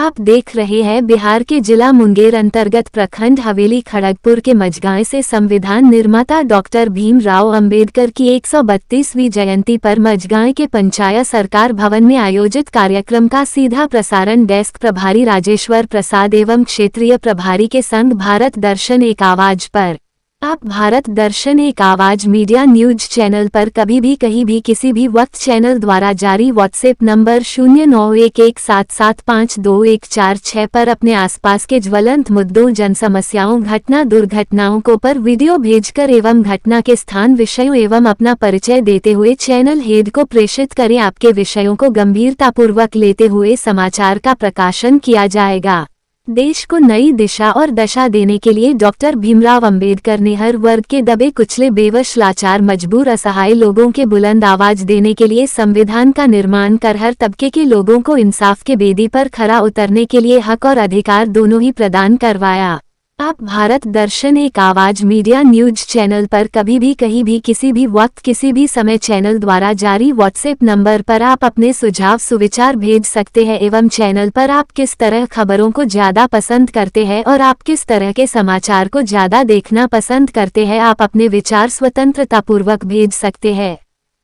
आप देख रहे हैं बिहार के जिला मुंगेर अंतर्गत प्रखंड हवेली खड़गपुर के मझगांव से संविधान निर्माता डॉक्टर भीमराव अंबेडकर की 132वीं जयंती पर मझगांव के पंचायत सरकार भवन में आयोजित कार्यक्रम का सीधा प्रसारण डेस्क प्रभारी राजेश्वर प्रसाद एवं क्षेत्रीय प्रभारी के संग भारत दर्शन एक आवाज पर। आप भारत दर्शन एक आवाज मीडिया न्यूज चैनल पर कभी भी कहीं भी किसी भी वक्त चैनल द्वारा जारी व्हाट्सएप नंबर 091177524146 पर अपने आसपास के ज्वलंत मुद्दों, जन समस्याओं, घटना दुर्घटनाओं को पर वीडियो भेजकर एवं घटना के स्थान, विषयों एवं अपना परिचय देते हुए चैनल हेड को प्रेषित करें। आपके विषयों को गंभीरतापूर्वक लेते हुए समाचार का प्रकाशन किया जाएगा। देश को नई दिशा और दशा देने के लिए डॉक्टर भीमराव अंबेडकर ने हर वर्ग के दबे कुचले, बेवश, लाचार, मजबूर, असहाय लोगों के बुलंद आवाज देने के लिए संविधान का निर्माण कर हर तबके के लोगों को इंसाफ के बेदी पर खरा उतरने के लिए हक और अधिकार दोनों ही प्रदान करवाया। आप भारत दर्शन एक आवाज मीडिया न्यूज चैनल पर कभी भी कहीं भी किसी भी वक्त किसी भी समय चैनल द्वारा जारी व्हाट्सएप नंबर पर आप अपने सुझाव सुविचार भेज सकते हैं एवं चैनल पर आप किस तरह खबरों को ज्यादा पसंद करते हैं और आप किस तरह के समाचार को ज्यादा देखना पसंद करते हैं, आप अपने विचार स्वतंत्रतापूर्वक भेज सकते हैं।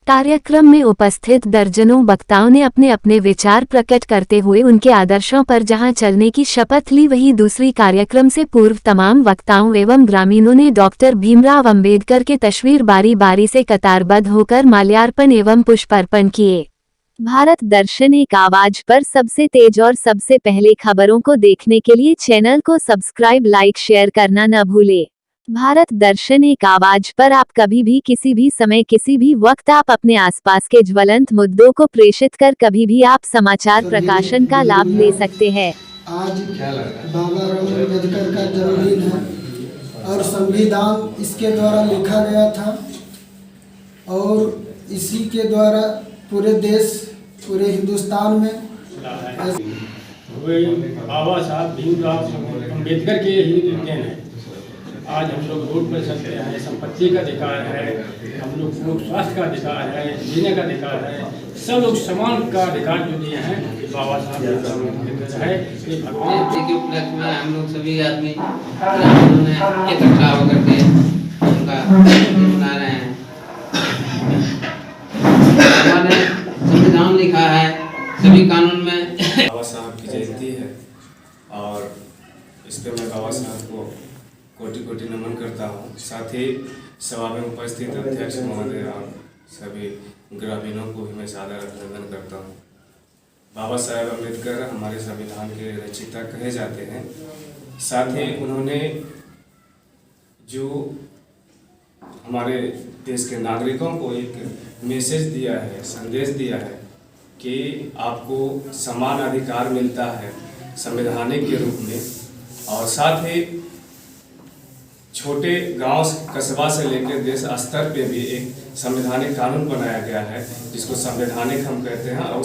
कार्यक्रम में उपस्थित दर्जनों वक्ताओं ने अपने अपने विचार प्रकट करते हुए उनके आदर्शों पर जहां चलने की शपथ ली, वहीं दूसरी कार्यक्रम से पूर्व तमाम वक्ताओं एवं ग्रामीणों ने डॉक्टर भीमराव अंबेडकर के तस्वीर बारी बारी से कतारबद्ध होकर माल्यार्पण एवं पुष्पार्पण किए। भारत दर्शन एक आवाज पर सबसे तेज और सबसे पहले खबरों को देखने के लिए चैनल को सब्सक्राइब, लाइक, शेयर करना न भूले। भारत दर्शन एक आवाज पर आप कभी भी किसी भी समय किसी भी वक्त आप अपने आसपास के ज्वलंत मुद्दों को प्रेषित कर कभी भी आप समाचार प्रकाशन का लाभ ले सकते हैं। आज बाबा राम अम्बेडकर का जन्मदिन है और संविधान इसके द्वारा लिखा गया था और इसी के द्वारा पूरे देश, पूरे हिंदुस्तान में बाबा साहब भीमराव अम्बेडकर के ही देन है। आज हम लोग रोड पर चलते हैं, संपत्ति का अधिकार है, हम लोग स्वास्थ्य का अधिकार है, जीने का अधिकार है, सब लोग समान का अधिकार जो दिए हैं बाबा साहब है। के उपलक्ष्य में हम लोग सभी आदमी इकट्ठा होकर के उनका मना रहे हैं। हमारे संविधान लिखा है सभी कानून में। बाबा साहब की जयंती है और इस पर मैं बाबा साहब को कोटि कोटि नमन करता हूँ। साथ ही सभा में उपस्थित अध्यक्ष महोदय और सभी ग्रामीणों को भी मैं सादर अभिनंदन करता हूँ। बाबा साहेब अम्बेडकर हमारे संविधान के रचयिता कहे जाते हैं। साथ ही उन्होंने जो हमारे देश के नागरिकों को एक मैसेज दिया है, संदेश दिया है कि आपको समान अधिकार मिलता है संवैधानिक के रूप में। और साथ ही छोटे गांव कस्बा से लेकर देश स्तर पे भी एक संवैधानिक कानून बनाया गया है जिसको संवैधानिक हम कहते हैं और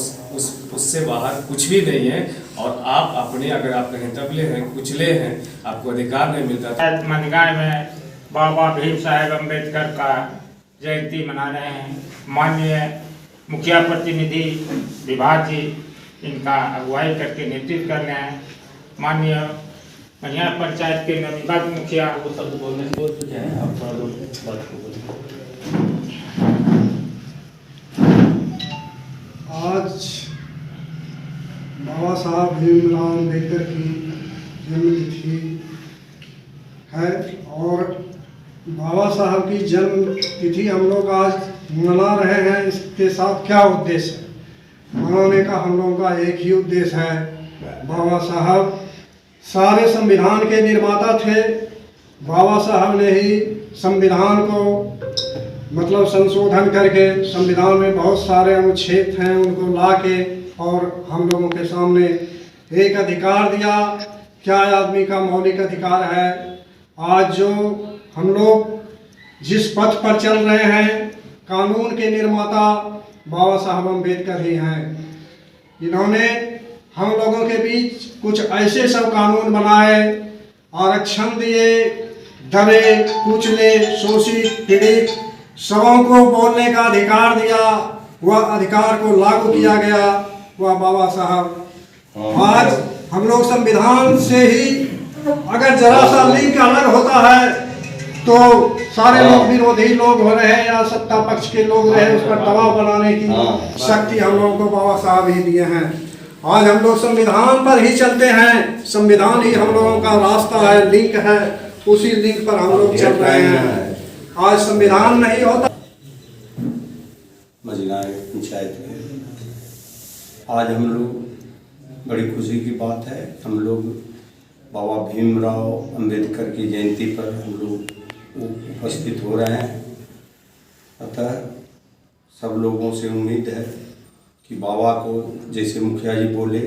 उससे बाहर कुछ भी नहीं है। और आप अपने अगर आप कहीं दबले हैं, कुचले हैं, आपको अधिकार नहीं मिलता। मझगांव में बाबा भीम साहेब अम्बेडकर का जयंती मना रहे हैं। माननीय मुखिया प्रतिनिधि विभाग जी इनका अगुवाई करके नेतृत्व कर रहे हैं। माननीय महिला पंचायत के नवनिर्वाचित मुखिया वो शब्द बोलने से बोल चुके हैं, आप थोड़ा बात को बोलिए। आज बाबा साहब भीमराव अम्बेडकर की जन्मतिथि है और बाबा साहब की जन्म तिथि हम लोग आज मना रहे हैं। इसके साथ क्या उद्देश्य है मनाने का? हम लोगों का एक ही उद्देश्य है। बाबा साहब सारे संविधान के निर्माता थे। बाबा साहब ने ही संविधान को मतलब संशोधन करके संविधान में बहुत सारे अनुच्छेद हैं उनको लाके और हम लोगों के सामने एक अधिकार दिया। क्या आदमी का मौलिक अधिकार है? आज जो हम लोग जिस पथ पर चल रहे हैं, कानून के निर्माता बाबा साहब अम्बेडकर ही हैं। इन्होंने हम लोगों के बीच कुछ ऐसे सब कानून बनाए, आरक्षण दिए, दबे कुचले, शोषित, पीड़ित सबों को बोलने का अधिकार दिया। वह अधिकार को लागू किया गया, वह बाबा साहब। आज हम लोग संविधान से ही अगर जरा सा लिंक अलग होता है तो सारे लोग विरोधी लोग हो रहे हैं या सत्ता पक्ष के लोग रहे, उस पर दबाव बनाने की शक्ति हम लोगों को बाबा साहब ही दिए हैं। आज हम लोग संविधान पर ही चलते हैं, संविधान ही हम लोगों का रास्ता है, लिंक है, उसी लिंक पर हम लोग चल रहे हैं। आज संविधान नहीं होता। मझगांव पंचायत में आज हम लोग, बड़ी खुशी की बात है, हम लोग बाबा भीमराव अंबेडकर की जयंती पर हम लोग उपस्थित हो रहे हैं। अतः सब लोगों से उम्मीद है कि बाबा को, जैसे मुखिया जी बोले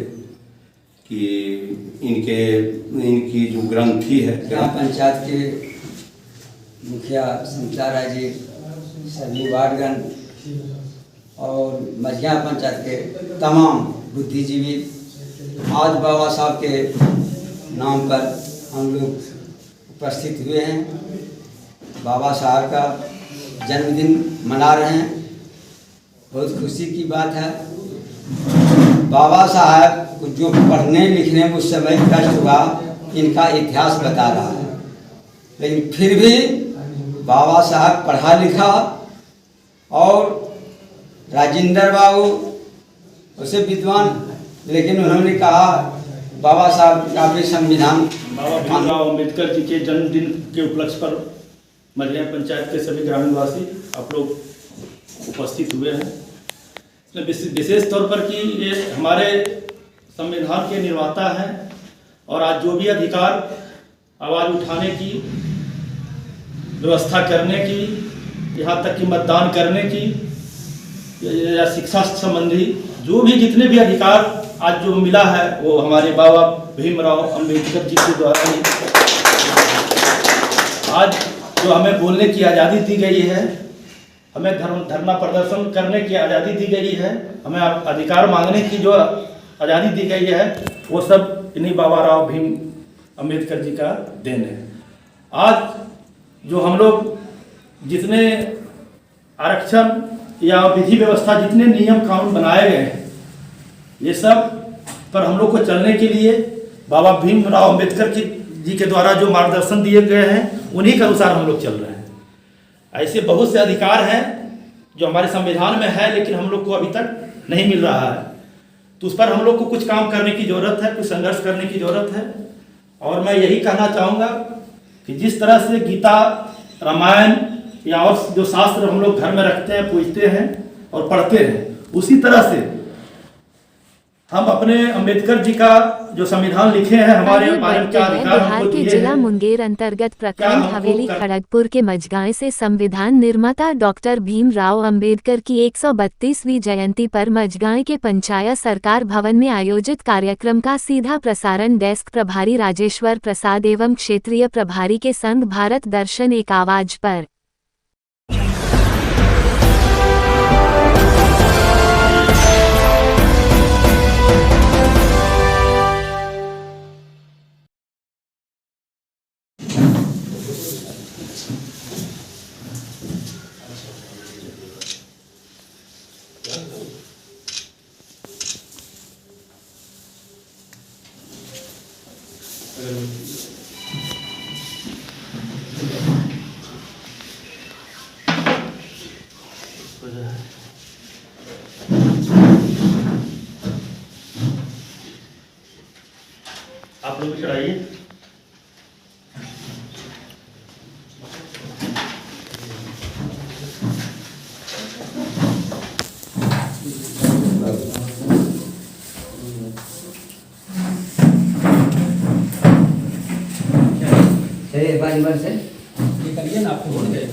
कि इनकी जो ग्रंथि है, ग्राम पंचायत के मुखिया संचार राय जी, सभी वार्डगण और मझगांव पंचायत के तमाम बुद्धिजीवी आज बाबा साहब के नाम पर हम लोग उपस्थित हुए हैं। बाबा साहब का जन्मदिन मना रहे हैं, बहुत खुशी की बात है। बाबा साहब को जो पढ़ने लिखने में उस समय कष्ट हुआ, इनका इतिहास बता रहा है, लेकिन फिर भी बाबा साहब पढ़ा लिखा और राजेंद्र बाबू उसे विद्वान, लेकिन उन्होंने कहा बाबा साहब का भी संविधान। बाबा भीमराव अम्बेडकर जी के जन्मदिन के उपलक्ष्य पर मझगांव पंचायत के सभी ग्रामीणवासी आप लोग उपस्थित हुए हैं। विशेष तौर पर कि ये हमारे संविधान के निर्माता हैं और आज जो भी अधिकार आवाज़ उठाने की, व्यवस्था करने की, यहाँ तक कि मतदान करने की या शिक्षा संबंधी जो भी जितने भी अधिकार आज जो मिला है वो हमारे बाबा भीमराव अम्बेडकर जी के द्वारा ही। आज जो हमें बोलने की आज़ादी दी गई है, हमें धरना प्रदर्शन करने की आज़ादी दी गई है, हमें अधिकार मांगने की जो आज़ादी दी गई है, वो सब इन्हीं बाबा राव भीम अम्बेडकर जी का देन है। आज जो हम लोग जितने आरक्षण या विधि व्यवस्था, जितने नियम कानून बनाए गए हैं, ये सब पर हम लोग को चलने के लिए बाबा भीमराव अम्बेडकर जी के द्वारा जो मार्गदर्शन दिए गए हैं, उन्हीं के अनुसार हम लोग चल रहे हैं। ऐसे बहुत से अधिकार हैं जो हमारे संविधान में है, लेकिन हम लोग को अभी तक नहीं मिल रहा है, तो उस पर हम लोग को कुछ काम करने की ज़रूरत है, कुछ संघर्ष करने की ज़रूरत है। और मैं यही कहना चाहूँगा कि जिस तरह से गीता, रामायण या और जो शास्त्र हम लोग घर में रखते हैं, पूजते हैं और पढ़ते हैं, उसी तरह से हम अपने अंबेडकर जी का जो संविधान लिखे हैं, हमारे बिहार के जिला मुंगेर अंतर्गत प्रखंड हवेली खड़गपुर के मझगांव से संविधान निर्माता डॉक्टर भीमराव अंबेडकर की 132वीं जयंती पर मझगांव के पंचायत सरकार भवन में आयोजित कार्यक्रम का सीधा प्रसारण डेस्क प्रभारी राजेश्वर प्रसाद एवं क्षेत्रीय प्रभारी के संघ भारत दर्शन एक आवाज पर। आप लोग भी चढ़ाइए। चलिए बार से ये करिए ना, आपको हो गए।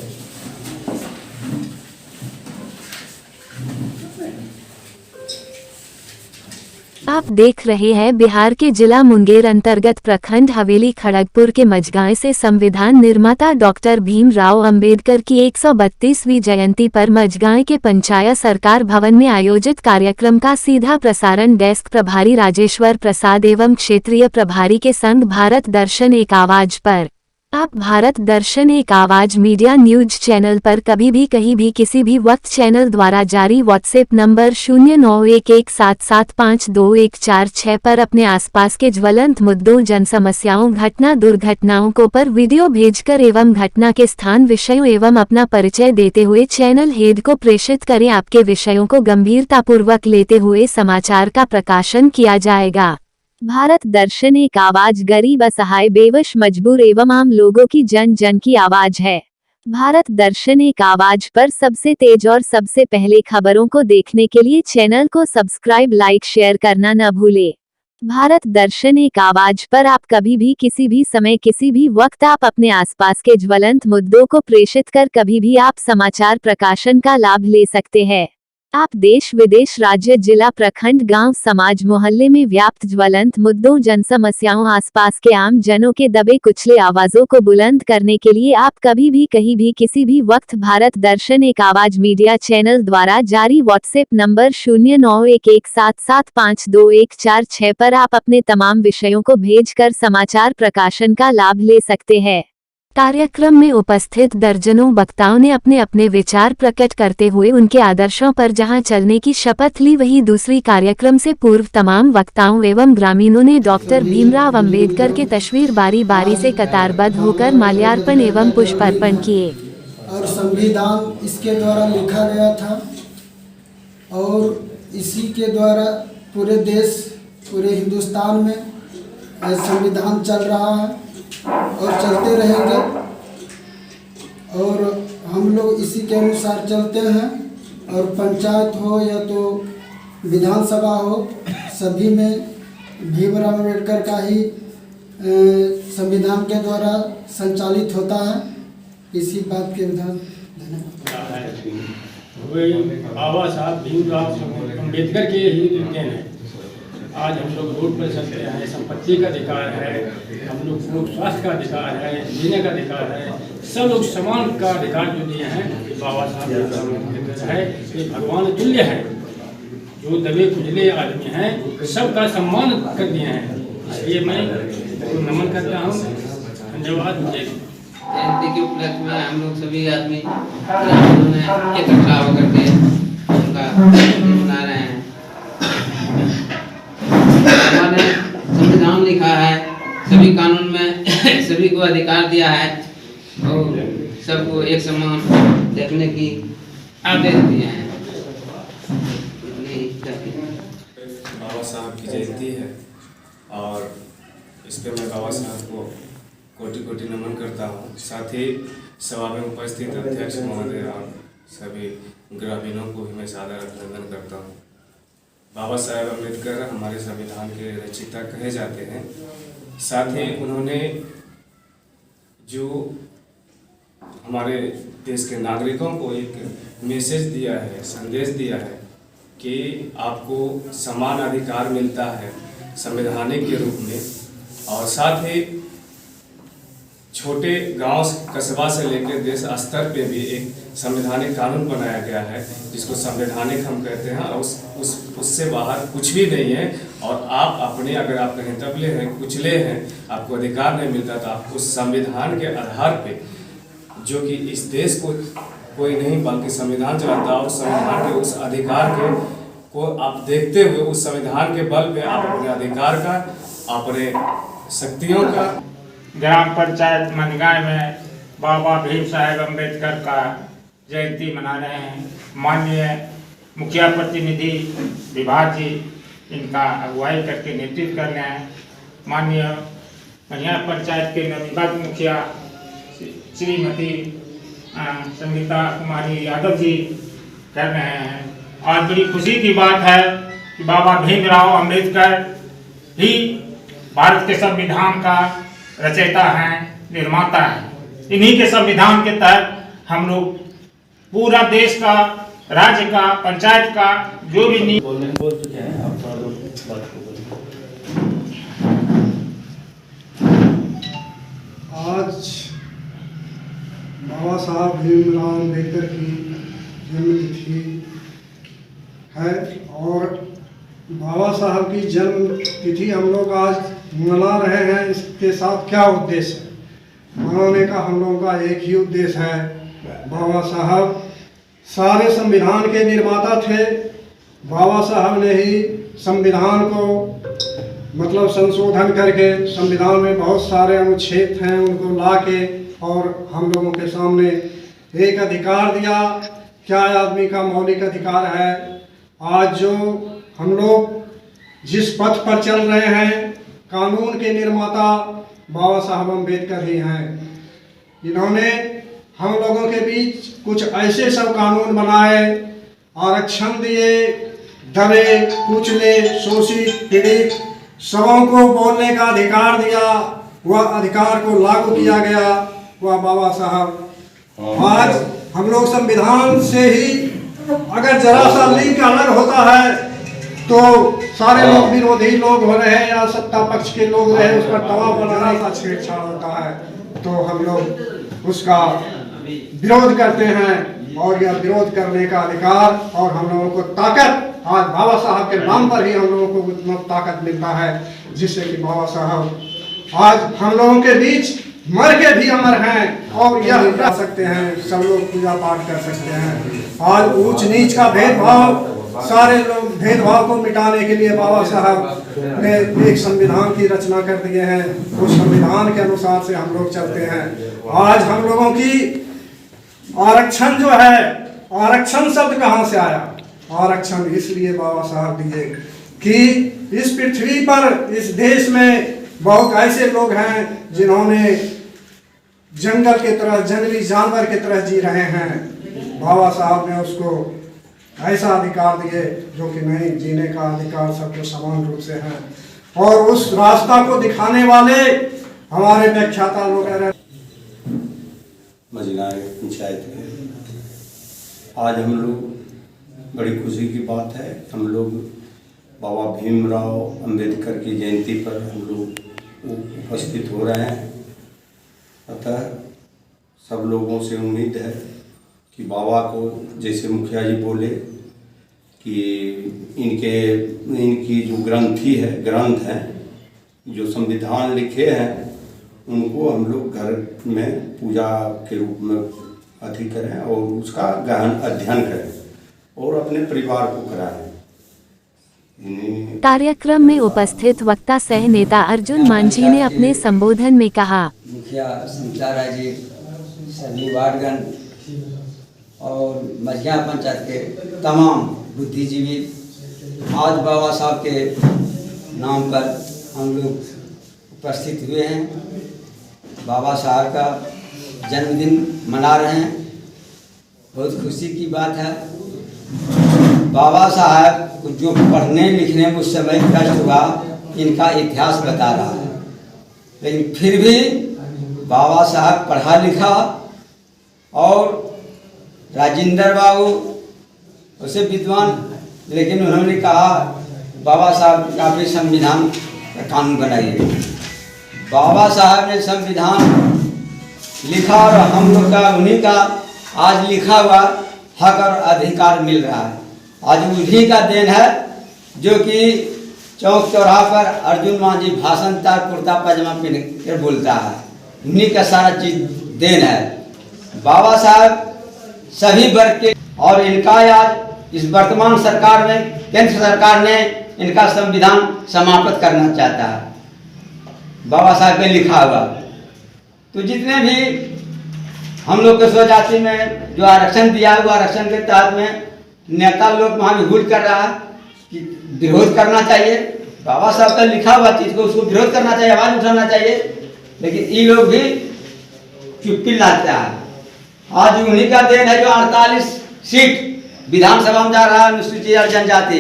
आप देख रहे हैं बिहार के जिला मुंगेर अंतर्गत प्रखंड हवेली खड़गपुर के मझगांव से संविधान निर्माता डॉक्टर भीमराव अंबेडकर की 132वीं जयंती पर मझगांव के पंचायत सरकार भवन में आयोजित कार्यक्रम का सीधा प्रसारण डेस्क प्रभारी राजेश्वर प्रसाद एवं क्षेत्रीय प्रभारी के संघ भारत दर्शन एक आवाज पर। आप भारत दर्शन एक आवाज मीडिया न्यूज चैनल पर कभी भी कहीं भी किसी भी वक्त चैनल द्वारा जारी व्हाट्सएप नंबर 0911775214 पर अपने आसपास के ज्वलंत मुद्दों, जन समस्याओं, घटना दुर्घटनाओं को पर वीडियो भेजकर एवं घटना के स्थान, विषयों एवं अपना परिचय देते हुए चैनल हेड को प्रेषित करें। आपके विषयों को गंभीरतापूर्वक लेते हुए समाचार का प्रकाशन किया जाएगा। भारत दर्शन एक आवाज गरीब, असहाय, बेवश, मजबूर एवं आम लोगों की जन जन की आवाज है। भारत दर्शन एक आवाज पर सबसे तेज और सबसे पहले खबरों को देखने के लिए चैनल को सब्सक्राइब, लाइक, शेयर करना न भूले। भारत दर्शन एक आवाज पर आप कभी भी किसी भी समय किसी भी वक्त आप अपने आसपास के ज्वलंत मुद्दों को प्रेषित कर कभी भी आप समाचार प्रकाशन का लाभ ले सकते हैं। आप देश विदेश, राज्य, जिला, प्रखंड, गांव, समाज, मोहल्ले में व्याप्त ज्वलंत मुद्दों, जन समस्याओं, आसपास के आम जनों के दबे कुचले आवाजों को बुलंद करने के लिए आप कभी भी कहीं भी किसी भी वक्त भारत दर्शन एक आवाज मीडिया चैनल द्वारा जारी व्हाट्सएप नंबर 0911775214 पर आप अपने तमाम विषयों को भेजकर समाचार प्रकाशन का लाभ ले सकते हैं। कार्यक्रम में उपस्थित दर्जनों वक्ताओं ने अपने अपने विचार प्रकट करते हुए उनके आदर्शों पर जहां चलने की शपथ ली, वहीं दूसरी कार्यक्रम से पूर्व तमाम वक्ताओं एवं ग्रामीणों ने डॉक्टर भीमराव अंबेडकर के तस्वीर बारी बारी से कतारबद्ध होकर माल्यार्पण एवं पुष्पार्पण किए। और संविधान इसके द्वारा लिखा गया था और इसी के द्वारा पूरे देश, पूरे हिंदुस्तान में संविधान चल रहा है और चलते रहेंगे और हम लोग इसी के अनुसार चलते हैं। और पंचायत हो या तो विधानसभा हो, सभी में भीमराव अम्बेडकर का ही संविधान के द्वारा संचालित होता है। इसी बात के विधान बाबा साहब भीमराव अम्बेडकर के ही देन है। आज हम लोग रोड पर चलते हैं, संपत्ति का अधिकार है, हम लोग को स्वास्थ्य का अधिकार है, जीने का अधिकार है, सब लोग समान का अधिकार जो दिए हैं बाबा साहब है। ये भगवान तुल्य है, जो दबे कुचले आदमी हैं सबका सम्मान कर दिए हैं। इसलिए मैं नमन करता हूँ। धन्यवाद। जयंती के उपलक्ष्य में हम लोग सभी आदमी इकट्ठा होकर के उनका मना रहे हैं। हमारे संविधान लिखा है, सभी कानून में सभी को अधिकार दिया है और सबको एक समान देखने की आदेश दिए हैं। बाबा साहब की जयंती है और इस पर मैं बाबा साहब को कोटि कोटि नमन करता हूँ। साथ ही सभा में उपस्थित अध्यक्ष महोदय और सभी ग्रामीणों को भी मैं सादर अभिनंदन करता हूँ। बाबा साहेब अम्बेडकर हमारे संविधान के रचयिता कहे जाते हैं। साथ ही उन्होंने जो हमारे देश के नागरिकों को एक मैसेज दिया है, संदेश दिया है कि आपको समान अधिकार मिलता है संवैधानिक के रूप में। और साथ ही छोटे गांव कस्बा से लेकर देश स्तर पे भी एक संवैधानिक कानून बनाया गया है जिसको संवैधानिक हम कहते हैं। और उससे बाहर कुछ भी नहीं है। और आप अपने अगर आप कहीं दबले हैं, कुचले हैं, आपको अधिकार नहीं मिलता तो आप उस संविधान के आधार पे, जो कि इस देश को कोई नहीं बल्कि संविधान चलाता है, और संविधान के उस अधिकार को आप देखते हुए उस संविधान के बल पे आप अपने अधिकार का, अपने शक्तियों का। ग्राम पंचायत मनगांव में बाबा भीम साहेब अम्बेडकर का जयंती मना रहे हैं। माननीय मुखिया प्रतिनिधि विभाग जी इनका अगुवाई करके नेतृत्व कर रहे हैं। माननीय महिला पंचायत के नवनिर्वाचित मुखिया श्रीमती संगीता कुमारी यादव जी कर रहे हैं। और बड़ी खुशी की बात है कि बाबा भीमराव अम्बेडकर ही भारत के संविधान का रचयिता हैं, निर्माता हैं। इन्हीं के संविधान के तहत हम लोग पूरा देश का, राज्य का, पंचायत का जो भी बोल चुके हैं। आप थोड़ा दो बात को बोलिए। आज बाबा साहब भीमराव अम्बेडकर की जन्मतिथि है और बाबा साहब की जन्म तिथि हम लोग आज मना रहे हैं। इसके साथ क्या उद्देश्य है? मनाने का हम लोगों का एक ही उद्देश्य है। बाबा साहब सारे संविधान के निर्माता थे। बाबा साहब ने ही संविधान को मतलब संशोधन करके संविधान में बहुत सारे अनुच्छेद हैं उनको लाके और हम लोगों के सामने एक अधिकार दिया। क्या आदमी का मौलिक अधिकार है। आज जो हम लोग जिस पथ पर चल रहे हैं, कानून के निर्माता बाबा साहब अम्बेडकर ही हैं। इन्होंने हम लोगों के बीच कुछ ऐसे सब कानून बनाए, आरक्षण दिए, दबे कुचले शोषित पीड़ित सबों को बोलने का अधिकार दिया। वह अधिकार को लागू किया गया वह बाबा साहब। आज हम लोग संविधान से ही अगर जरा सा लिंक अलग होता है तो सारे लोग विरोधी लोग हो रहे हैं या सत्ता पक्ष के लोग रहे, उस पर दबाव बनाना का छेड़छाड़ होता है तो हम लोग उसका विरोध करते हैं। और यह विरोध करने का अधिकार और हम लोगों को ताकत आज बाबा साहब के नाम पर ही हम लोगों को उतना ताकत मिलता है जिससे कि बाबा साहब आज हम लोगों के बीच मर के भी अमर हैं और यह कर सकते हैं। सब लोग पूजा पाठ कर सकते हैं। आज ऊंच नीच का भेदभाव सारे लोग भेदभाव को मिटाने के लिए बाबा साहब ने एक संविधान की रचना कर दिए हैं। उस संविधान के अनुसार से हम लोग चलते हैं। आज हम लोगों की आरक्षण जो है, आरक्षण शब्द कहाँ से आया? आरक्षण इसलिए बाबा साहब दिए कि इस पृथ्वी पर इस देश में बहुत ऐसे लोग हैं जिन्होंने जंगल के तरह जंगली जानवर की तरह जी रहे हैं। बाबा साहब ने उसको ऐसा अधिकार दिए जो कि नहीं, जीने का अधिकार सबको समान रूप से है। और उस रास्ता को दिखाने वाले हमारे व्याख्याता लोग मजगांव पंचायत में आज हम लोग बड़ी खुशी की बात है, हम लोग बाबा भीमराव अंबेडकर की जयंती पर हम लोग उपस्थित हो रहे हैं। अतः सब लोगों से उम्मीद है कि बाबा को जैसे मुखिया जी बोले कि इनकी जो ग्रंथ हैं जो संविधान लिखे हैं उनको हम लोग घर में पूजा के रूप में अति करें और उसका गहन अध्ययन करें और अपने परिवार को कराएं। कार्यक्रम में उपस्थित वक्ता सह नेता अर्जुन मांझी ने अपने संबोधन में कहा, मुखिया संचारा जी, सभी वार्डगण और मझिया पंचायत के तमाम बुद्धिजीवी आज बाबा साहब के नाम पर हम लोग उपस्थित हुए हैं। बाबा साहब का जन्मदिन मना रहे हैं, बहुत खुशी की बात है। बाबा साहब को जो पढ़ने लिखने में उस समय कष्ट हुआ, इनका इतिहास बता रहा है, लेकिन फिर भी बाबा साहब पढ़ा लिखा और राजेंद्र बाबू उसे विद्वान, लेकिन उन्होंने कहा बाबा साहब का भी संविधान का कानून बनाइए। बाबा साहब ने संविधान लिखा और हम लोग का उन्हीं का आज लिखा हुआ हक और अधिकार मिल रहा है। आज उन्हीं का देन है जो कि चौक चौराहा पर अर्जुन मांझी भाषण तार कुर्ता पैजामा पहन कर बोलता है, उन्हीं का सारा चीज देन है। बाबा साहब सभी वर्ग के और इनका आज इस वर्तमान सरकार में केंद्र सरकार ने इनका संविधान समाप्त करना चाहता है बाबा साहब ने लिखा हुआ। तो जितने भी हम लोग के स्वजाति में जो आरक्षण दिया हुआ, आरक्षण के तहत में नेता लोग वहाँ विरोध कर रहा है कि विरोध करना चाहिए। बाबा साहब का लिखा हुआ चीज को उसको विरोध करना चाहिए, आवाज उठाना चाहिए, लेकिन ये लोग भी चुप्पी लाता है। आज उन्हीं का देन है जो 48 सीट विधानसभा में जा रहा है अनुसूचित जनजाति,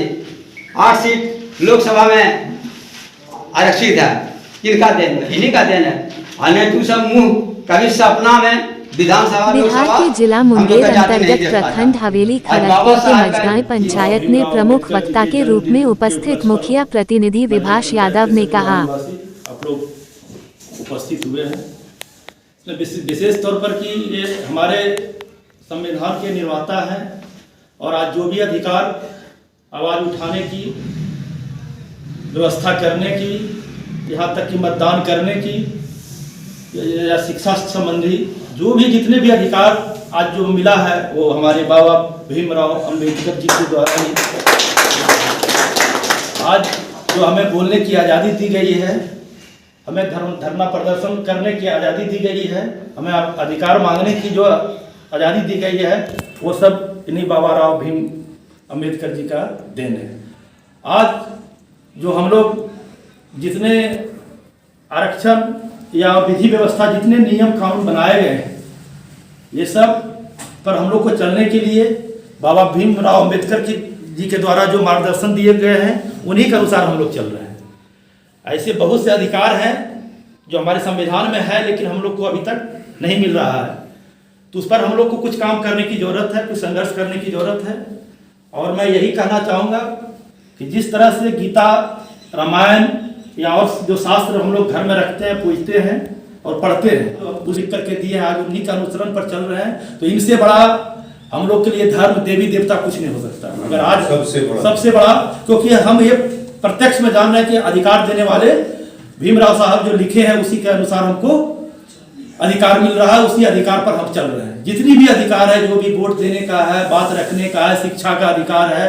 8 सीट लोकसभा में आरक्षित है। किनका देन? इन्हीं का देन है। अन्य तू सब मुंह कभी सपना में विधानसभा बिहार के जिला मुंगेर अंतर्गत प्रखंड हवेली खड़गपुर के मझगांव पंचायत में प्रमुख वक्ता के रूप में उपस्थित मुखिया प्रतिनिधि विभाष यादव ने कहा, आप लोग उपस्थित हुए हैं विशेष तौर पर कि ये हमारे संविधान के निर्माता हैं और आज जो भी अधिकार आवाज उठाने की, व्यवस्था करने की, यहाँ तक कि मतदान करने की या शिक्षा संबंधी जो भी जितने भी अधिकार आज जो मिला है वो हमारे बाबा भीमराव अंबेडकर जी के द्वारा ही। आज जो हमें बोलने की आज़ादी दी गई है, हमें धरना प्रदर्शन करने की आज़ादी दी गई है, हमें अधिकार मांगने की जो आज़ादी दी गई है, वो सब इन्हीं बाबा राव भीम अंबेडकर जी का देन है। आज जो हम लोग जितने आरक्षण या विधि व्यवस्था, जितने नियम कानून बनाए गए हैं, ये सब पर हम लोग को चलने के लिए बाबा भीमराव अंबेडकर जी के द्वारा जो मार्गदर्शन दिए गए हैं, उन्हीं के अनुसार हम लोग चल रहे हैं। ऐसे बहुत से अधिकार हैं जो हमारे संविधान में है, लेकिन हम लोग को अभी तक नहीं मिल रहा है। तो उस पर हम लोग को कुछ काम करने की ज़रूरत है, कुछ संघर्ष करने की ज़रूरत है। और मैं यही कहना चाहूँगा कि जिस तरह से गीता, रामायण या और जो शास्त्र हम लोग घर में रखते हैं, पूजते हैं और पढ़ते हैं, तो लिख करके दिए हैं, आज उन्हीं का अनुसरण पर चल रहे हैं। तो इनसे बड़ा हम लोग के लिए धर्म, देवी देवता कुछ नहीं हो सकता। अगर आज सबसे बड़ा, क्योंकि हम ये प्रत्यक्ष में जान रहे हैं कि अधिकार देने वाले भीमराव साहब जो लिखे हैं, उसी के अनुसार हमको अधिकार मिल रहा है, उसी अधिकार पर हम चल रहे हैं। जितनी भी अधिकार है, जो भी वोट देने का है, बात रखने का है, शिक्षा का अधिकार है,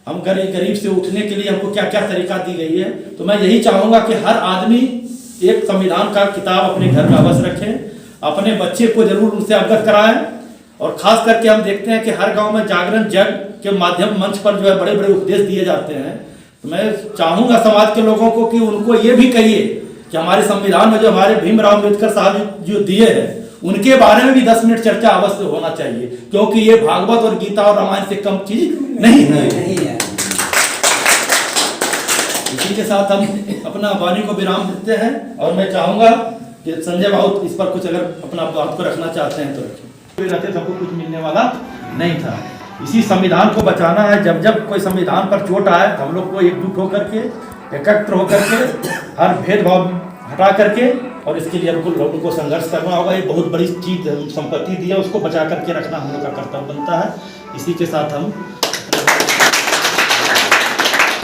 हम गरीब से उठने के लिए हमको क्या क्या तरीका दी गई है। तो मैं यही चाहूँगा कि हर आदमी एक संविधान का किताब अपने घर में अवश्य रखें, अपने बच्चे को जरूर उनसे अवगत कराएं। और खास करके हम देखते हैं कि हर गांव में जागरण जग के माध्यम मंच पर जो है बड़े बड़े उपदेश दिए जाते हैं। तो मैं चाहूँगा समाज के लोगों को कि उनको ये भी कहिए कि हमारे संविधान में जो हमारे भीमराव अंबेडकर साहब जो दिए हैं, उनके बारे में भी 10 मिनट चर्चा अवश्य होना चाहिए, क्योंकि ये भागवत और गीता और रामायण से कम चीज नहीं है। इसी के साथ हम अपना वाणी को विराम देते हैं। और मैं चाहूंगा कि संजय बाबू इस पर कुछ अगर अपना बात को रखना चाहते हैं तो रखें। सबको कुछ मिलने वाला नहीं था। इसी संविधान को बचाना है। जब जब कोई संविधान पर चोट आए, हम लोग को एकजुट होकर के, एकत्र होकर के, हर भेदभाव हटा करके, और इसके लिए उनको संघर्ष करना होगा। ये बहुत बड़ी चीज संपत्ति दी है, उसको बचा करके रखना हम लोग का कर्तव्य बनता है। इसी के साथ हम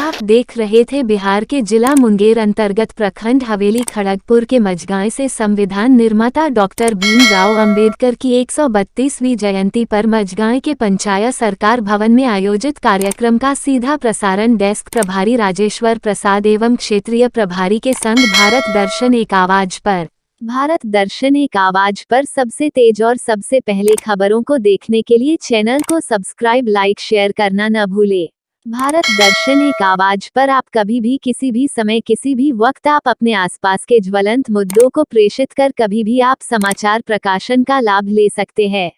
आप देख रहे थे बिहार के जिला मुंगेर अंतर्गत प्रखंड हवेली खड़गपुर के मझगांव से संविधान निर्माता डॉक्टर भीमराव अंबेडकर की 132वीं जयंती पर मझगांव के पंचायत सरकार भवन में आयोजित कार्यक्रम का सीधा प्रसारण डेस्क प्रभारी राजेश्वर प्रसाद एवं क्षेत्रीय प्रभारी के संग भारत दर्शन एक आवाज पर। भारत दर्शन एक आवाज पर सबसे तेज और सबसे पहले खबरों को देखने के लिए चैनल को सब्सक्राइब, लाइक, शेयर करना न भूले। भारत दर्शन एक आवाज पर आप कभी भी, किसी भी समय, किसी भी वक्त आप अपने आसपास के ज्वलंत मुद्दों को प्रेषित कर कभी भी आप समाचार प्रकाशन का लाभ ले सकते हैं।